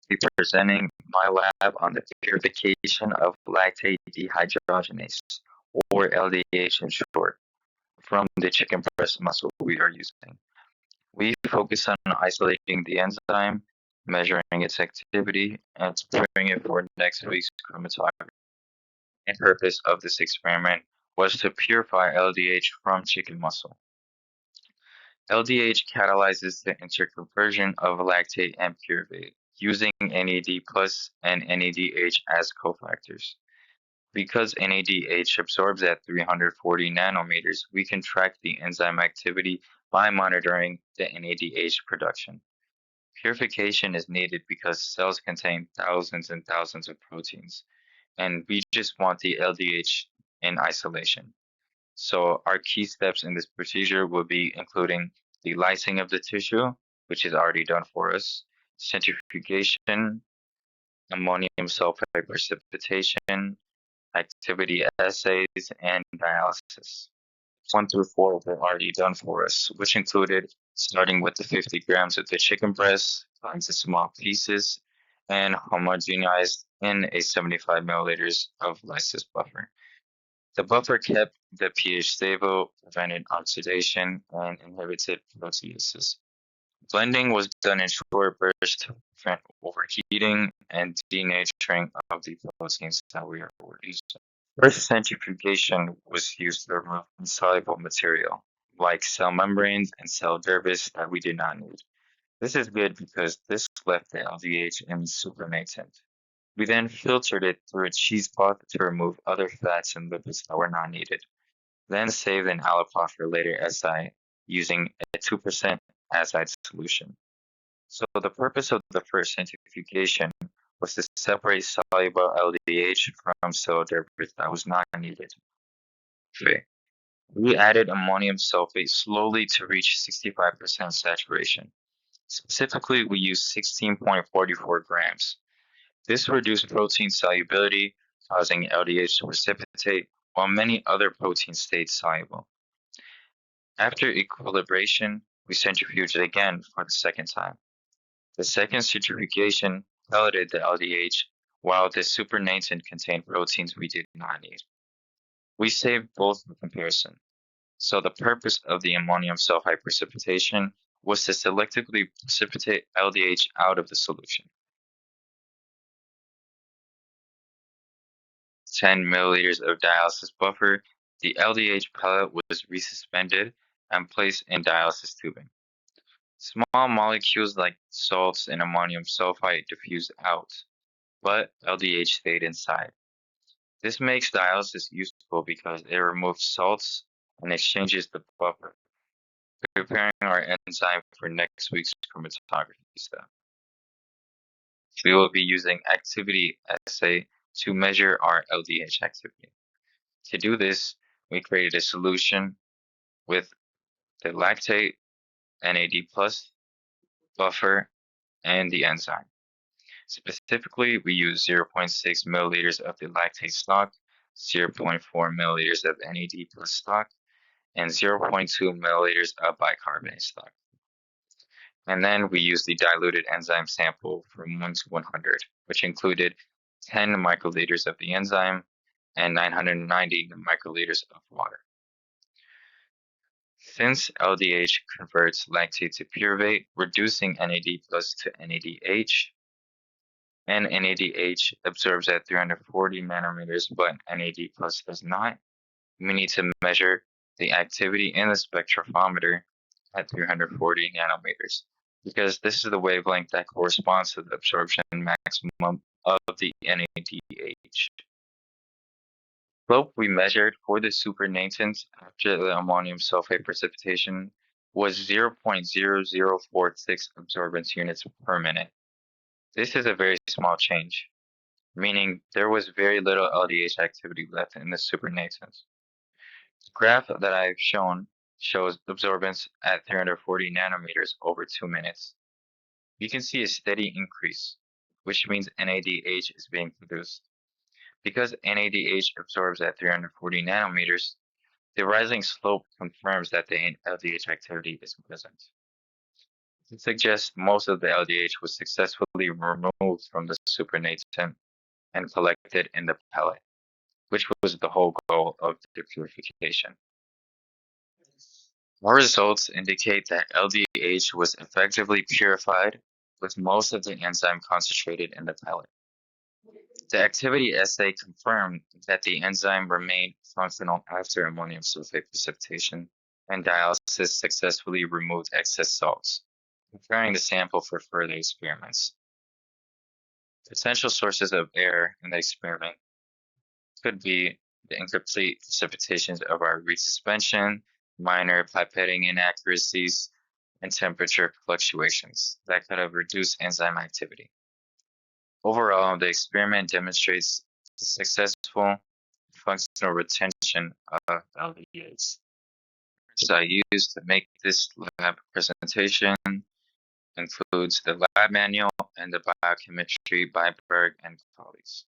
be presenting my lab on the purification of lactate dehydrogenase, or LDH in short, from the chicken breast muscle we are using. We focus on isolating the enzyme, measuring its activity, and preparing it for next week's chromatography. The purpose of this experiment was to purify LDH from chicken muscle. LDH catalyzes the interconversion of lactate and pyruvate using NAD plus and NADH as cofactors. Because NADH absorbs at 340 nanometers, we can track the enzyme activity by monitoring the NADH production. Purification is needed because cells contain thousands and thousands of proteins, and we just want the LDH in isolation. So our key steps in this procedure will be including the lysing of the tissue, which is already done for us, centrifugation, ammonium sulfide precipitation, activity assays, and dialysis. 1 through 4 were already done for us, which included starting with the 50 grams of the chicken breast, cut into small pieces, and homogenized in a 75 milliliters of lysis buffer. The buffer kept the pH stable, prevented oxidation, and inhibited proteases. Blending was done in short bursts to prevent overheating and denaturing of the proteins that we are using. First centrifugation was used to remove insoluble material, like cell membranes and cell derivatives that we did not need. This is good because this left the LDH in supernatant. We then filtered it through a cheesecloth to remove other fats and lipids that were not needed. Then saved an aliquot for later SI using a 2% azide solution. So the purpose of the first centrifugation was to separate soluble LDH from cell derivatives that was not needed. Okay. We added ammonium sulfate slowly to reach 65% saturation. Specifically, we used 16.44 grams. This reduced protein solubility, causing LDH to precipitate, while many other proteins stayed soluble. After equilibration, we centrifuged again for the second time. The second centrifugation pelleted the LDH, while the supernatant contained proteins we did not need. We saved both for comparison. So the purpose of the ammonium sulfide precipitation was to selectively precipitate LDH out of the solution. 10 milliliters of dialysis buffer, the LDH pellet was resuspended and placed in dialysis tubing. Small molecules like salts and ammonium sulfide diffused out, but LDH stayed inside. This makes dialysis useful because it removes salts and exchanges the buffer, preparing our enzyme for next week's chromatography step. We will be using activity assay to measure our LDH activity. To do this, we created a solution with the lactate, NAD+, buffer, and the enzyme. Specifically, we use 0.6 milliliters of the lactate stock, 0.4 milliliters of NAD+ stock, and 0.2 milliliters of bicarbonate stock. And then we use the diluted enzyme sample from 1 to 100, which included 10 microliters of the enzyme and 990 microliters of water. Since LDH converts lactate to pyruvate, reducing NAD+ to NADH, and NADH absorbs at 340 nanometers, but NAD+ does not, we need to measure the activity in the spectrophometer at 340 nanometers, because this is the wavelength that corresponds to the absorption maximum of the NADH. Slope we measured for the supernatant after the ammonium sulfate precipitation was 0.0046 absorbance units per minute. This is a very small change, meaning there was very little LDH activity left in the supernatant. The graph that I've shown shows absorbance at 340 nanometers over 2 minutes. You can see a steady increase, which means NADH is being produced. Because NADH absorbs at 340 nanometers, the rising slope confirms that the LDH activity is present. It suggests most of the LDH was successfully removed from the supernatant and collected in the pellet, which was the whole goal of the purification. Our results indicate that LDH was effectively purified, with most of the enzyme concentrated in the pellet. The activity assay confirmed that the enzyme remained functional after ammonium sulfate precipitation, and dialysis successfully removed excess salts, preparing the sample for further experiments. Potential sources of error in the experiment could be the incomplete precipitations of our reed suspension, minor pipetting inaccuracies, and temperature fluctuations that could have reduced enzyme activity. Overall, the experiment demonstrates the successful functional retention of LDH. I used to make this lab presentation includes the lab manual and the biochemistry by Berg and colleagues.